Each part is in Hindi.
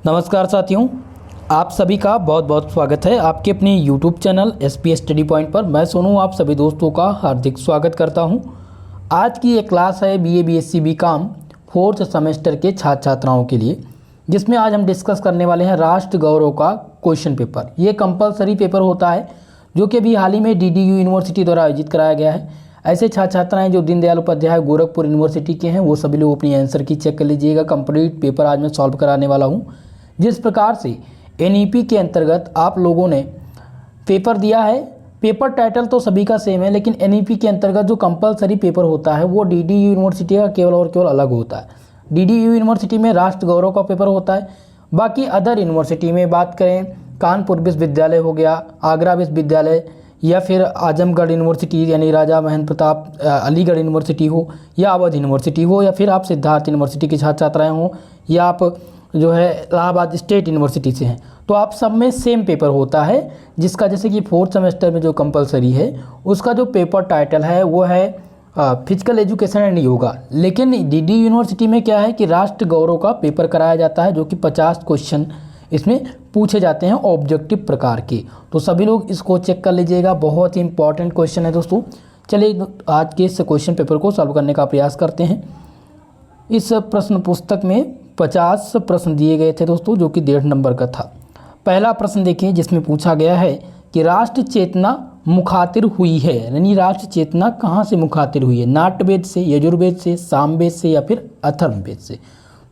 नमस्कार साथियों, आप सभी का बहुत बहुत स्वागत है आपके अपने YouTube channel SP study point पर। मैं सोनू आप सभी दोस्तों का हार्दिक स्वागत करता हूं। आज की ये क्लास है BA BSc BCom fourth semester के छात्र छात्राओं के लिए, जिसमें आज हम डिस्कस करने वाले हैं राष्ट्र गौरव का क्वेश्चन पेपर। ये कंपलसरी पेपर होता है जो कि अभी हाल ही में DDU यूनिवर्सिटी द्वारा आयोजित कराया गया है। ऐसे छात्र छात्राएं जो दीनदयाल उपाध्याय गोरखपुर यूनिवर्सिटी के हैं वो सभी लोग अपनी आंसर की चेक कर लीजिएगा। कंप्लीट पेपर आज मैं सॉल्व कराने वाला हूं। जिस प्रकार से NEP के अंतर्गत आप लोगों ने पेपर दिया है, पेपर टाइटल तो सभी का सेम है, लेकिन NEP के अंतर्गत जो कंपलसरी पेपर होता है वो DDU यूनिवर्सिटी का केवल और केवल अलग होता है। DDU यूनिवर्सिटी में राष्ट्र गौरव का पेपर होता है। बाकी अदर यूनिवर्सिटी में बात करें, कानपुर विश्वविद्यालय हो गया, आगरा विश्वविद्यालय या फिर आजमगढ़ यूनिवर्सिटी यानी राजा महेंद्र प्रताप अलीगढ़ यूनिवर्सिटी हो, या अवध यूनिवर्सिटी हो, या फिर आप सिद्धार्थ यूनिवर्सिटी के छात्र छात्राएँ हों, या आप जो है इलाहाबाद स्टेट यूनिवर्सिटी से हैं, तो आप सब में सेम पेपर होता है। जिसका जैसे कि फोर्थ सेमेस्टर में जो कंपलसरी है उसका जो पेपर टाइटल है वो है फिजिकल एजुकेशन एंड योगा। लेकिन DD यूनिवर्सिटी में क्या है कि राष्ट्र गौरव का पेपर कराया जाता है, जो कि 50 क्वेश्चन इसमें पूछे जाते हैं ऑब्जेक्टिव प्रकार के। तो सभी लोग इसको चेक कर लीजिएगा, बहुत ही इंपॉर्टेंट क्वेश्चन है दोस्तों। चलिए आज के इस क्वेश्चन पेपर को सॉल्व करने का प्रयास करते हैं। इस प्रश्न पुस्तक में 50 प्रश्न दिए गए थे दोस्तों, जो कि 1.5 नंबर का था। पहला प्रश्न देखिए, जिसमें पूछा गया है कि राष्ट्र चेतना मुखातिर हुई है, यानी राष्ट्र चेतना कहाँ से मुखातिर हुई है? नाट्यवेद से, यजुर्वेद से, सामवेद से या फिर अथर्ववेद से?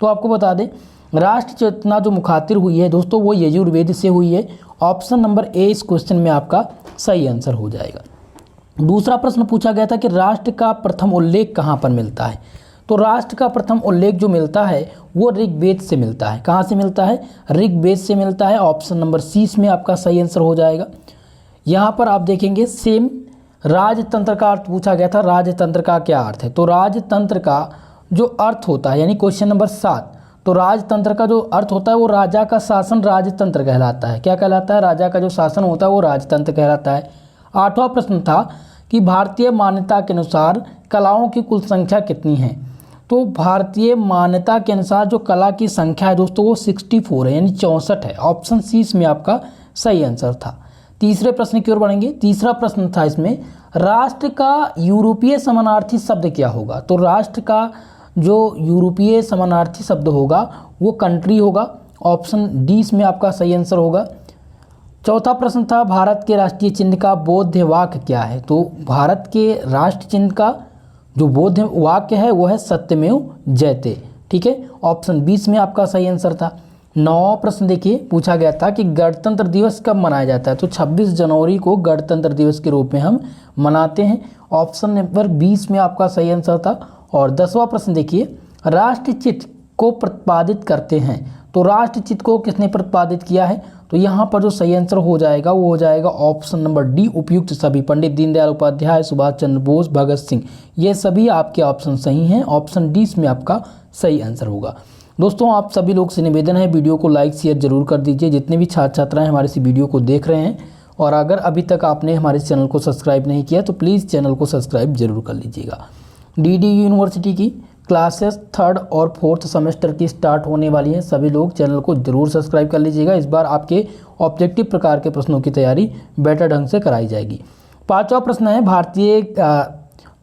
तो आपको बता दें, राष्ट्र चेतना जो मुखातिर हुई है दोस्तों वो यजुर्वेद से हुई है। ऑप्शन नंबर ए इस क्वेश्चन में आपका सही आंसर हो जाएगा। दूसरा प्रश्न पूछा गया था कि राष्ट्र का प्रथम उल्लेख कहाँ पर मिलता है? तो राष्ट्र का प्रथम उल्लेख जो मिलता है वो ऋग्वेद से मिलता है। कहाँ से मिलता है? ऋग्वेद से मिलता है। ऑप्शन नंबर सी इसमें आपका सही आंसर हो जाएगा। यहाँ पर आप देखेंगे सेम राजतंत्र का अर्थ पूछा गया था। राजतंत्र का क्या अर्थ है? तो राजतंत्र का जो अर्थ होता है, यानी क्वेश्चन नंबर 7, तो राजतंत्र का जो अर्थ होता है वो राजा का शासन राजतंत्र कहलाता है। क्या कहलाता है? राजा का जो शासन होता है वो राजतंत्र कहलाता है। 8वां प्रश्न था कि भारतीय मान्यता के अनुसार कलाओं की कुल संख्या कितनी है? तो भारतीय मान्यता के अनुसार जो कला की संख्या है दोस्तों वो 64 है, यानी 64 है। ऑप्शन सी इसमें आपका सही आंसर था। तीसरे प्रश्न की ओर बढ़ेंगे। तीसरा प्रश्न था इसमें, राष्ट्र का यूरोपीय समानार्थी शब्द क्या होगा? तो राष्ट्र का जो यूरोपीय समानार्थी शब्द होगा वो कंट्री होगा। ऑप्शन डी इसमें आपका सही आंसर होगा। चौथा प्रश्न था, भारत के राष्ट्रीय चिन्ह का बोध्य वाक्य क्या है? तो भारत के राष्ट्र चिन्ह का जो बोध्य वाक्य है वो है सत्यमेव जयते। ठीक है, ऑप्शन 20 में आपका सही आंसर था। 9वां प्रश्न देखिए, पूछा गया था कि गणतंत्र दिवस कब मनाया जाता है? तो 26 जनवरी को गणतंत्र दिवस के रूप में हम मनाते हैं। ऑप्शन नंबर 20 में आपका सही आंसर था। और 10वां प्रश्न देखिए, राष्ट्रचित्र को प्रतिपादित करते हैं। तो राष्ट्रचित्र को किसने प्रतिपादित किया है? तो यहाँ पर जो सही आंसर हो जाएगा वो हो जाएगा ऑप्शन नंबर डी, उपयुक्त सभी। पंडित दीनदयाल उपाध्याय, सुभाष चंद्र बोस, भगत सिंह, ये सभी आपके ऑप्शन सही हैं। ऑप्शन डी इसमें आपका सही आंसर होगा। दोस्तों आप सभी लोग से निवेदन है, वीडियो को लाइक शेयर जरूर कर दीजिए। जितने भी छात्र छात्राएं हमारे इस वीडियो को देख रहे हैं, और अगर अभी तक आपने हमारे चैनल को सब्सक्राइब नहीं किया तो प्लीज़ चैनल को सब्सक्राइब जरूर कर लीजिएगा। DD यूनिवर्सिटी की क्लासेस 3rd और 4th सेमेस्टर की स्टार्ट होने वाली हैं। सभी लोग चैनल को जरूर सब्सक्राइब कर लीजिएगा। इस बार आपके ऑब्जेक्टिव प्रकार के प्रश्नों की तैयारी बेटर ढंग से कराई जाएगी। 5वां प्रश्न है,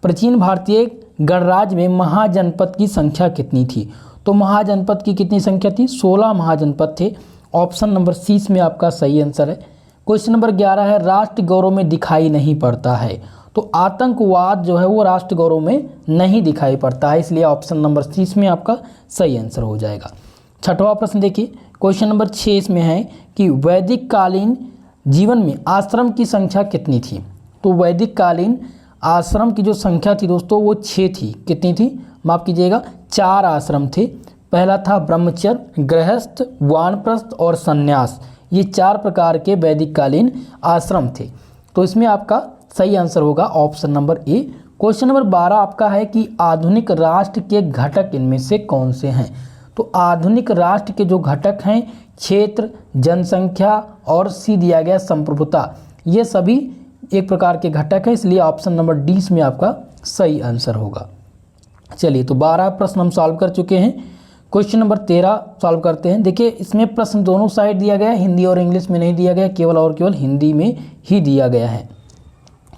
प्राचीन भारतीय गणराज्य में महाजनपद की संख्या कितनी थी? तो महाजनपद की कितनी संख्या थी? 16 महाजनपद थे। ऑप्शन नंबर सी में आपका सही आंसर है। क्वेश्चन नंबर 11 है, राष्ट्र गौरव में दिखाई नहीं पड़ता है। तो आतंकवाद जो है वो राष्ट्र गौरव में नहीं दिखाई पड़ता है, इसलिए ऑप्शन नंबर सी में आपका सही आंसर हो जाएगा। 6वां प्रश्न देखिए, क्वेश्चन नंबर 6 में है कि वैदिक कालीन जीवन में आश्रम की संख्या कितनी थी? तो वैदिक कालीन आश्रम की जो संख्या थी दोस्तों वो 6 थी। कितनी थी? माफ कीजिएगा, 4 आश्रम थे। पहला था ब्रह्मचर्य, गृहस्थ, वानप्रस्थ और संन्यास। ये 4 प्रकार के वैदिक कालीन आश्रम थे। तो इसमें आपका सही आंसर होगा option number A. Question number 12 आपका है कि आधुनिक राष्ट्र के घटक इनमें से कौन से हैं? तो आधुनिक राष्ट्र के जो घटक हैं, क्षेत्र, जनसंख्या और सी दिया गया संप्रभुता, ये सभी एक प्रकार के घटक हैं, इसलिए ऑप्शन नंबर डी में आपका सही आंसर होगा। चलिए, तो 12 प्रश्न हम सॉल्व कर चुके हैं। क्वेश्चन नंबर 13 सॉल्व करते हैं। देखिए इसमें प्रश्न दोनों साइड दिया गया है, हिंदी और इंग्लिश में नहीं दिया गया, केवल और केवल हिंदी में ही दिया गया है।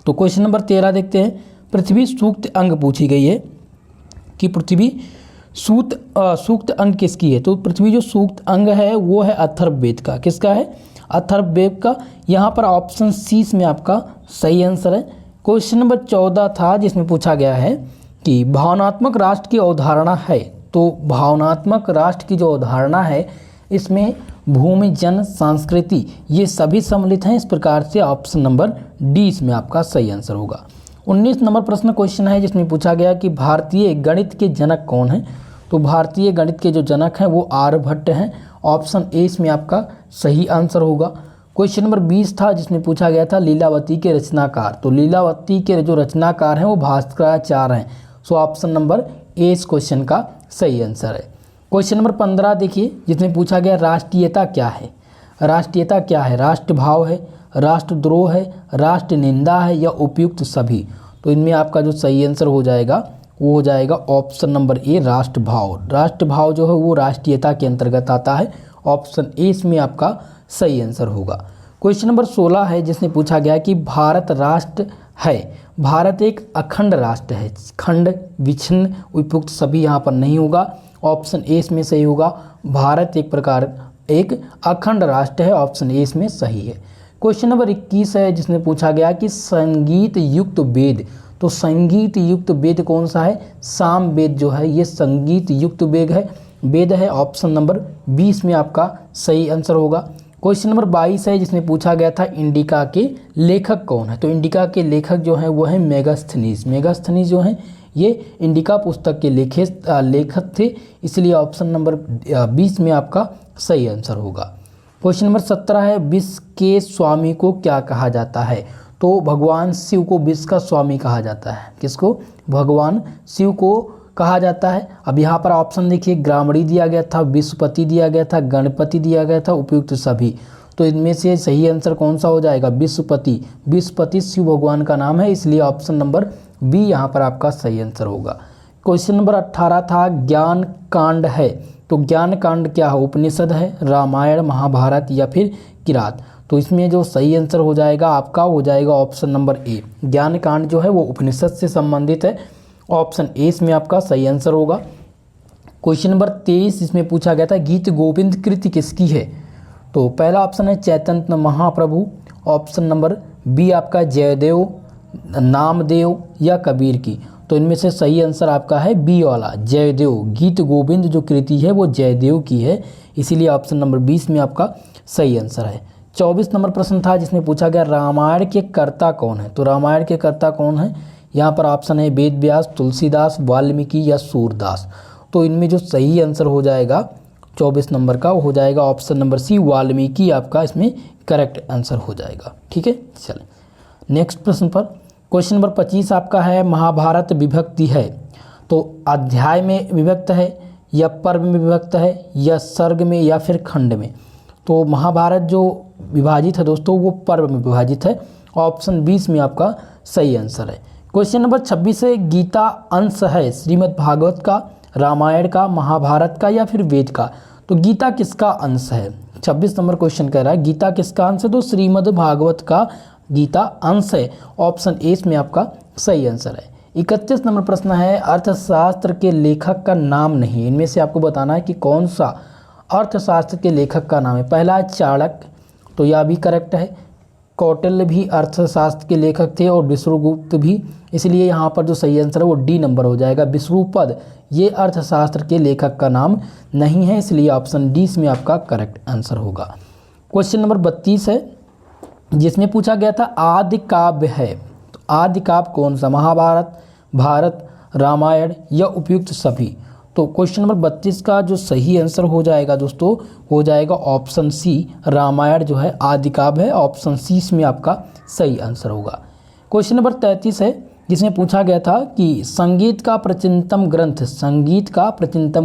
तो क्वेश्चन नंबर 13 देखते हैं। पृथ्वी सूक्त अंग पूछी गई है कि पृथ्वी सूक्त अंग किसकी है। तो पृथ्वी जो सूक्त अंग है वो है अथर्ववेद का। किसका है? अथर्ववेद का। यहाँ पर ऑप्शन सी में आपका सही आंसर है। क्वेश्चन नंबर 14 था जिसमें पूछा गया है कि भावनात्मक राष्ट्र की अवधारणा है। तो भावनात्मक राष्ट्र की जो अवधारणा है इसमें भूमि, जन, संस्कृति ये सभी सम्मिलित हैं। इस प्रकार से ऑप्शन नंबर डी इसमें आपका सही आंसर होगा। 19 नंबर प्रश्न क्वेश्चन है जिसमें पूछा गया कि भारतीय गणित के जनक कौन हैं। तो भारतीय गणित के जो जनक हैं वो आर्यभट्ट हैं। ऑप्शन ए इसमें आपका सही आंसर होगा। क्वेश्चन नंबर 20 था जिसमें पूछा गया था लीलावती के रचनाकार। तो लीलावती के जो रचनाकार हैं वो भास्कराचार्य हैं। सो ऑप्शन नंबर ए इस क्वेश्चन का सही आंसर है। क्वेश्चन नंबर 15 देखिए जिसमें पूछा गया राष्ट्रीयता क्या है। राष्ट्रीयता क्या है? राष्ट्रभाव है, राष्ट्रद्रोह है, राष्ट्र निंदा है या उपयुक्त सभी। तो इनमें आपका जो सही आंसर हो जाएगा वो हो जाएगा ऑप्शन नंबर ए राष्ट्रभाव। राष्ट्रभाव जो है वो राष्ट्रीयता के अंतर्गत आता है। ऑप्शन ए इसमें आपका सही आंसर होगा। क्वेश्चन नंबर 16 है जिसने पूछा गया कि भारत राष्ट्र है। भारत एक अखंड राष्ट्र है। खंड, विच्छिन्न, उपयुक्त सभी यहाँ पर नहीं होगा। ऑप्शन ए इसमें सही होगा। भारत एक प्रकार एक अखंड राष्ट्र है। ऑप्शन ए इसमें सही है। क्वेश्चन नंबर 21 है जिसने पूछा गया कि संगीत युक्त वेद। तो संगीत युक्त वेद कौन सा है? साम वेद जो है ये संगीत युक्त वेद है। ऑप्शन नंबर 20 में आपका सही आंसर होगा। क्वेश्चन नंबर 22 है जिसमें पूछा गया था इंडिका के लेखक कौन है। तो इंडिका के लेखक जो है वो है मेगास्थनीज। मेगास्थनीज जो है ये इंडिका पुस्तक के लेखक थे, इसलिए ऑप्शन नंबर 20 में आपका सही आंसर होगा। क्वेश्चन नंबर 17 है विश्व के स्वामी को क्या कहा जाता है। तो भगवान शिव को विश्व का स्वामी कहा जाता है। किसको? भगवान शिव को कहा जाता है। अब यहाँ पर ऑप्शन देखिए ग्रामणी दिया गया था, विश्वपति दिया गया था, गणपति दिया गया था, उपयुक्त सभी। तो इनमें से सही आंसर कौन सा हो जाएगा? विश्वपति। विश्वपति शिव भगवान का नाम है, इसलिए ऑप्शन नंबर बी यहाँ पर आपका सही आंसर होगा। क्वेश्चन नंबर 18 था ज्ञान कांड है। तो ज्ञान कांड क्या है? उपनिषद है, रामायण, महाभारत या फिर किरात। तो इसमें जो सही आंसर हो जाएगा आपका हो जाएगा ऑप्शन नंबर ए। ज्ञान कांड जो है वो उपनिषद से संबंधित है। ऑप्शन ए इसमें आपका सही आंसर होगा। क्वेश्चन नंबर 23 इसमें पूछा गया था गीत गोविंद कृति किसकी है। तो पहला ऑप्शन है Chaitanya Mahaprabhu. Option number B आपका जयदेव, नामदेव या कबीर की। तो इनमें से सही आंसर आपका है बी वाला जयदेव। गीत गोविंद जो कृति है वो जयदेव की है, इसीलिए ऑप्शन नंबर 20 में आपका सही आंसर है। 24 नंबर प्रश्न था जिसमें पूछा गया रामायण के कर्ता कौन है। तो रामायण के कर्ता कौन है? यहाँ पर ऑप्शन है वेद व्यास, तुलसीदास, वाल्मीकि या सूरदास। तो इनमें जो सही आंसर हो जाएगा 24 नंबर का वो हो जाएगा ऑप्शन नंबर सी वाल्मीकि आपका इसमें करेक्ट आंसर हो जाएगा। ठीक है, चलें नेक्स्ट प्रश्न पर। क्वेश्चन नंबर 25 आपका है महाभारत विभक्ति है। तो अध्याय में विभक्त है या पर्व में विभक्त है या सर्ग में या फिर खंड में। तो महाभारत जो विभाजित है दोस्तों वो पर्व में विभाजित है। ऑप्शन 20 में आपका सही आंसर है। क्वेश्चन नंबर 26 है गीता अंश है श्रीमद् भागवत का, रामायण का, महाभारत का या फिर वेद का। तो गीता किसका अंश है? 26 नंबर क्वेश्चन कह रहा है गीता किसका अंश है। तो श्रीमद् भागवत का गीता अंश है। ऑप्शन ए में आपका सही आंसर है। 31 नंबर प्रश्न है अर्थशास्त्र के लेखक का नाम नहीं। इनमें से आपको बताना है कि कौन सा अर्थशास्त्र के लेखक का नाम है। पहला है चाणक्य, तो यह भी करेक्ट है। कौटिल्य भी अर्थशास्त्र के लेखक थे और विष्णुगुप्त भी, इसलिए यहाँ पर जो सही आंसर है वो डी नंबर हो जाएगा। विष्णुपद ये अर्थशास्त्र के लेखक का नाम नहीं है, इसलिए ऑप्शन डी में आपका करेक्ट आंसर होगा। क्वेश्चन नंबर 32 है जिसमें पूछा गया था आदि काव्य है। तो आदि काव्य कौन सा? महाभारत, भारत, रामायण या उपयुक्त सभी। तो क्वेश्चन नंबर 32 का जो सही आंसर हो जाएगा दोस्तों हो जाएगा ऑप्शन सी रामायण जो है आदि काव्य है। ऑप्शन सी में आपका सही आंसर होगा। क्वेश्चन नंबर 33 है जिसमें पूछा गया था कि संगीत का प्राचीनतम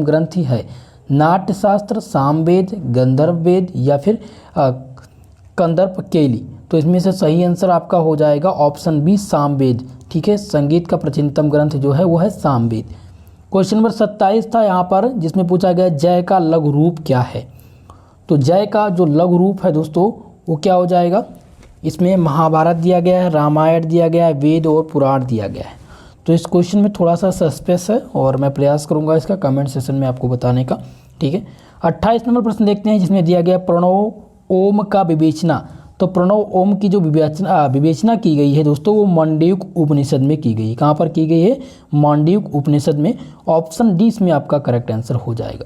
ग्रंथ ही है नाट्यशास्त्र, सामवेद, गंधर्व वेद या फिर कंदर्प केली। तो इसमें से सही आंसर आपका हो जाएगा ऑप्शन बी सामवेद। ठीक है, संगीत का प्राचीनतम ग्रंथ जो है वो है सामवेद। क्वेश्चन नंबर 27 था यहाँ पर, जिसमें पूछा गया जय का लघु रूप क्या है। तो जय का जो लघु रूप है दोस्तों वो क्या हो जाएगा, इसमें महाभारत दिया गया है, रामायण दिया गया है, वेद और पुराण दिया गया है। तो इस क्वेश्चन में थोड़ा सा सस्पेंस है और मैं प्रयास करूंगा इसका कमेंट सेशन में आपको बताने का, ठीक है। 28 नंबर प्रश्न देखते हैं, जिसमें दिया गया प्रणव ओम का विवेचना। तो प्रणव ओम की जो विवेचना की गई है दोस्तों वो मांडव्य उपनिषद में की गई है। कहाँ पर की गई है, मांडव्य उपनिषद में। ऑप्शन डी इसमें आपका करेक्ट आंसर हो जाएगा।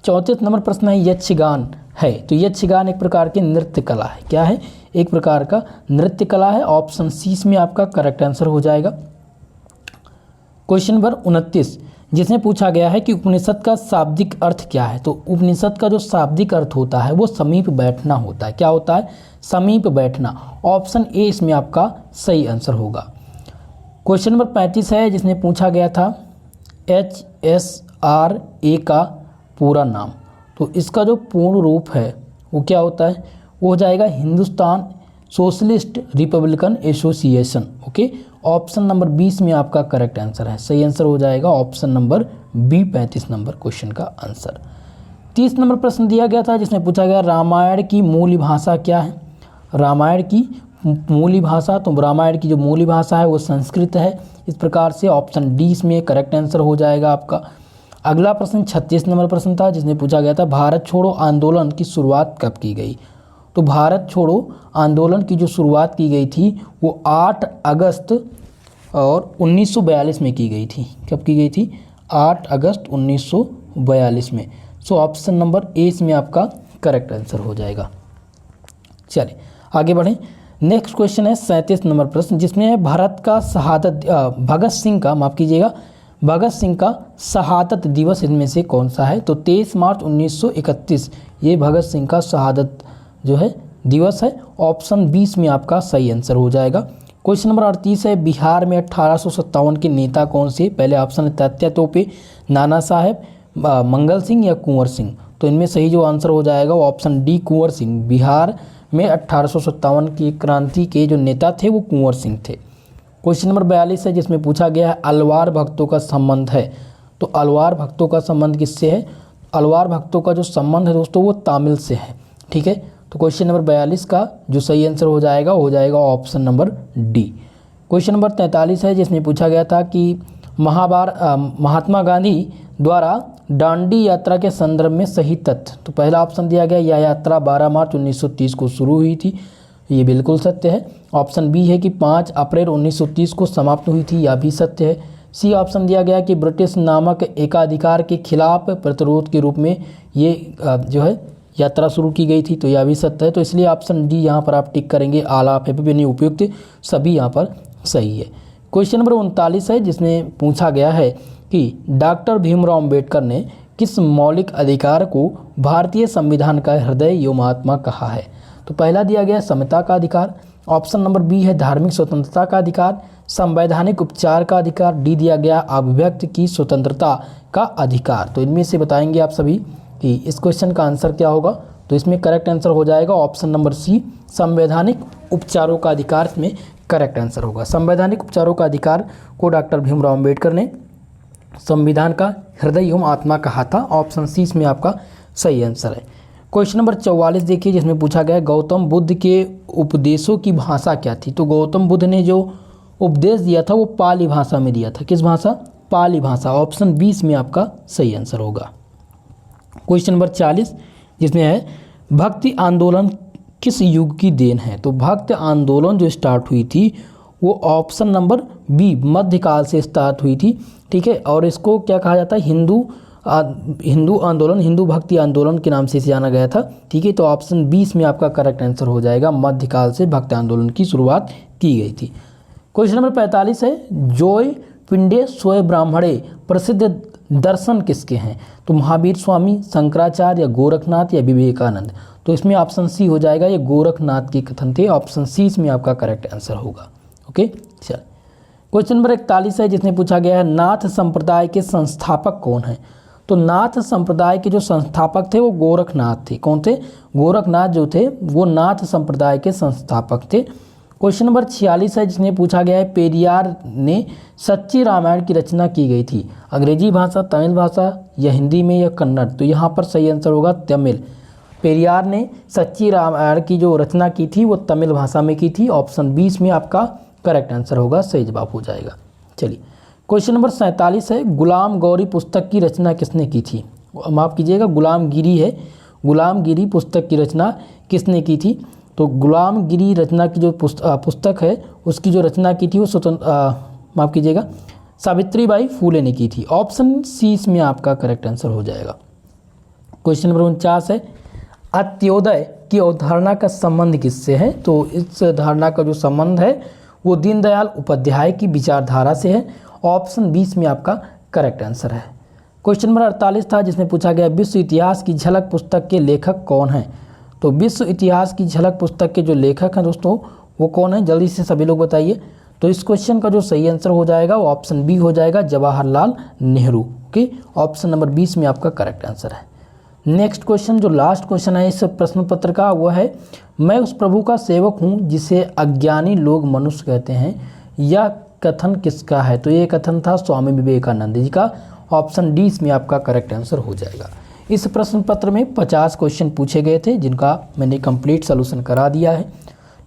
34 नंबर प्रश्न है यक्षगान है। तो यक्षगान एक प्रकार की नृत्य कला है। क्या है, एक प्रकार का नृत्य कला है। ऑप्शन सी इसमें आपका करेक्ट आंसर हो जाएगा। क्वेश्चन नंबर 29, जिसमें पूछा गया है कि उपनिषद का शाब्दिक अर्थ क्या है। तो उपनिषद का जो शाब्दिक अर्थ होता है वो समीप बैठना होता है। क्या होता है, समीप बैठना। ऑप्शन ए इसमें आपका सही आंसर होगा। क्वेश्चन नंबर 35 है, जिसमें पूछा गया था HSRA का पूरा नाम। तो इसका जो पूर्ण रूप है वो क्या होता है, वो हो जाएगा Hindustan socialist Republican association. Okay, option number 20 में आपका करेक्ट आंसर है। सही आंसर हो जाएगा option number B, 35 number question का आंसर। 30 नंबर प्रश्न दिया गया था, जिसमें पूछा गया रामायण की मूल भाषा क्या है। रामायण की मूल भाषा, तो रामायण की जो मूल भाषा है वो संस्कृत है। इस प्रकार से ऑप्शन डी इसमें करेक्ट आंसर हो जाएगा आपका। अगला प्रश्न 36 नंबर प्रश्न था, जिसमें पूछा गया था भारत छोड़ो आंदोलन की शुरुआत कब की गई। तो भारत छोड़ो आंदोलन की जो शुरुआत की गई थी वो 8 अगस्त और 1942 में की गई थी। कब की गई थी, 8 अगस्त 1942 में। सो ऑप्शन नंबर ए इसमें आपका करेक्ट आंसर हो जाएगा। चलिए आगे बढ़ें। नेक्स्ट क्वेश्चन है 37 नंबर प्रश्न, जिसमें भारत का शहादत भगत सिंह का, माफ़ कीजिएगा, भगत सिंह का शहादत दिवस इनमें से कौन सा है। तो 23 मार्च 1931 ये भगत सिंह का शहादत जो है दिवस है। ऑप्शन 20 में आपका सही आंसर हो जाएगा। क्वेश्चन नंबर 38 है, बिहार में 1857 के नेता कौन से। पहले ऑप्शन है तात्या तोपे, नाना साहेब, मंगल सिंह या कुंवर सिंह। तो इनमें सही जो आंसर हो जाएगा वो ऑप्शन डी कुंवर सिंह। बिहार में 1857 की क्रांति के जो नेता थे वो कुंवर सिंह थे। क्वेश्चन नंबर 42 है, जिसमें पूछा गया है अलवार भक्तों का संबंध है। तो अलवार भक्तों का संबंध किससे है, अलवार भक्तों का जो संबंध है दोस्तों वो तामिल से है, ठीक है। तो क्वेश्चन नंबर 42 का जो सही आंसर हो जाएगा option number D. Question number 43 है, जिसमें पूछा गया था कि महात्मा गांधी द्वारा दांडी यात्रा के संदर्भ में सही तथ्य। तो पहला ऑप्शन दिया गया यह यात्रा 12 मार्च 1930 को शुरू हुई थी, ये बिल्कुल सत्य है। ऑप्शन बी है कि 5 अप्रैल 1930 को समाप्त हुई थी, यह भी सत्य है। सी ऑप्शन दिया गया कि ब्रिटिश नामक एकाधिकार के खिलाफ प्रतिरोध के रूप में ये जो है यात्रा शुरू की गई थी, तो यह भी सत्य है। तो इसलिए ऑप्शन डी यहाँ पर आप टिक करेंगे, आल ऑफ यानी उपयुक्त सभी यहाँ पर सही है। क्वेश्चन नंबर 39 है, जिसमें पूछा गया है कि डॉक्टर भीमराव अम्बेडकर ने किस मौलिक अधिकार को भारतीय संविधान का हृदय एवं आत्मा कहा है। तो पहला दिया गया समता का अधिकार, ऑप्शन नंबर बी है धार्मिक स्वतंत्रता का अधिकार, संवैधानिक उपचार का अधिकार, डी दिया गया अभिव्यक्ति की स्वतंत्रता का अधिकार। तो इनमें से बताएंगे आप सभी कि इस क्वेश्चन का आंसर क्या होगा। तो इसमें करेक्ट आंसर हो जाएगा ऑप्शन नंबर सी, संवैधानिक उपचारों का अधिकार इसमें करेक्ट आंसर होगा। संवैधानिक उपचारों का अधिकार को डॉक्टर भीमराव अम्बेडकर ने संविधान का हृदय एवं आत्मा कहा था। ऑप्शन सी इसमें आपका सही आंसर है। क्वेश्चन नंबर 44 देखिए, जिसमें पूछा गया गौतम बुद्ध के उपदेशों की भाषा क्या थी। तो गौतम बुद्ध ने जो उपदेश दिया था वो पाली भाषा में दिया था। किस भाषा, पाली भाषा। ऑप्शन 20 में आपका सही आंसर होगा। क्वेश्चन नंबर 40, जिसमें है भक्ति आंदोलन किस युग की देन है। तो भक्ति आंदोलन जो स्टार्ट हुई थी वो ऑप्शन नंबर बी मध्यकाल से स्टार्ट हुई थी, ठीक है। और इसको क्या कहा जाता है, हिंदू आंदोलन, हिंदू भक्ति आंदोलन के नाम से इसे जाना गया था, ठीक है। तो ऑप्शन 20 में आपका करेक्ट आंसर हो जाएगा, मध्यकाल से भक्ति आंदोलन की शुरुआत की गई थी। क्वेश्चन नंबर 45 है, जोय पिंडे सोय ब्राह्मणे प्रसिद्ध दर्शन किसके हैं। तो महावीर स्वामी, शंकराचार्य या गोरखनाथ या विवेकानंद। तो इसमें ऑप्शन सी हो जाएगा, ये गोरखनाथ के कथन थे। ऑप्शन सी इसमें आपका करेक्ट आंसर होगा। ओके, चल क्वेश्चन नंबर 41 है, जिसमें पूछा गया है नाथ संप्रदाय के संस्थापक कौन हैं। तो नाथ संप्रदाय के जो संस्थापक थे वो गोरखनाथ थे। कौन थे, गोरखनाथ जो थे वो नाथ संप्रदाय के संस्थापक थे। क्वेश्चन नंबर 46 है जिसमें पूछा गया है पेरियार ने सच्ची रामायण की रचना की गई थी अंग्रेजी भाषा, तमिल भाषा या हिंदी में या कन्नड़। तो यहाँ पर सही आंसर होगा तमिल। पेरियार ने सच्ची रामायण की जो रचना की थी वो तमिल भाषा में की थी। ऑप्शन 20 में आपका करेक्ट आंसर होगा, सही जवाब हो जाएगा। चलिए क्वेश्चन नंबर 47 है गुलाम गौरी पुस्तक की रचना किसने की थी। माफ़ कीजिएगा, गुलामगिरी है। गुलामगिरी पुस्तक की रचना किसने की थी। तो गुलामगिरी रचना की जो पुस्तक है उसकी जो रचना की थी वो माफ़ कीजिएगा सावित्रीबाई फूले ने की थी। ऑप्शन सी इसमें आपका करेक्ट आंसर हो जाएगा। क्वेश्चन नंबर 49 है अंत्योदय की अवधारणा का संबंध किससे है। तो इस धारणा का जो संबंध है वो दीनदयाल उपाध्याय की विचारधारा से है। ऑप्शन 20 में आपका करेक्ट आंसर है। क्वेश्चन नंबर 48 था जिसमें पूछा गया विश्व इतिहास की झलक पुस्तक के लेखक कौन हैं। तो विश्व इतिहास की झलक पुस्तक के जो लेखक हैं दोस्तों वो कौन है, जल्दी से सभी लोग बताइए। तो इस क्वेश्चन का जो सही आंसर हो जाएगा वो ऑप्शन बी हो जाएगा, Jawaharlal Nehru. Okay, option number 20 में आपका करेक्ट आंसर है। नेक्स्ट क्वेश्चन, जो लास्ट क्वेश्चन है इस प्रश्न पत्र का, वो है मैं उस प्रभु का सेवक हूँ जिसे अज्ञानी लोग मनुष्य कहते हैं, यह कथन किसका है। तो ये कथन था स्वामी विवेकानंद जी का। ऑप्शन डी इसमें आपका करेक्ट आंसर हो जाएगा। इस प्रश्न पत्र में 50 क्वेश्चन पूछे गए थे जिनका मैंने कंप्लीट सोल्यूशन करा दिया है।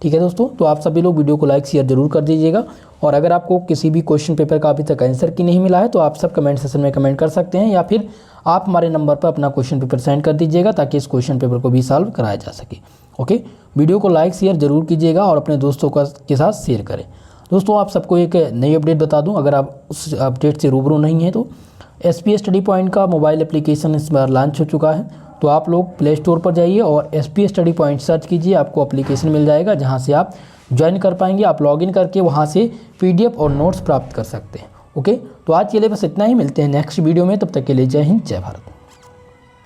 ठीक है दोस्तों, तो आप सभी लोग वीडियो को लाइक शेयर जरूर कर दीजिएगा। और अगर आपको किसी भी क्वेश्चन पेपर का अभी तक आंसर की नहीं मिला है तो आप सब कमेंट सेक्शन में कमेंट कर सकते हैं, या फिर आप हमारे नंबर पर अपना क्वेश्चन पेपर सेंड कर दीजिएगा ताकि इस क्वेश्चन पेपर को भी सॉल्व कराया जा सके। ओके, वीडियो को लाइक शेयर जरूर कीजिएगा और अपने दोस्तों के साथ शेयर करें। दोस्तों आप सबको एक नई अपडेट बता दूं, अगर आप उस अपडेट से रूबरू नहीं हैं तो SPS स्टडी पॉइंट का मोबाइल एप्लीकेशन इस बार लॉन्च हो चुका है। तो आप लोग प्ले स्टोर पर जाइए और SPS स्टडी पॉइंट सर्च कीजिए, आपको एप्लीकेशन मिल जाएगा जहां से आप ज्वाइन कर पाएंगे। आप लॉगिन करके वहां से PDF और नोट्स प्राप्त कर सकते हैं। ओके, तो आज के लिए बस इतना ही, मिलते हैं नेक्स्ट वीडियो में। तब तक के लिए जय हिंद, जय भारत।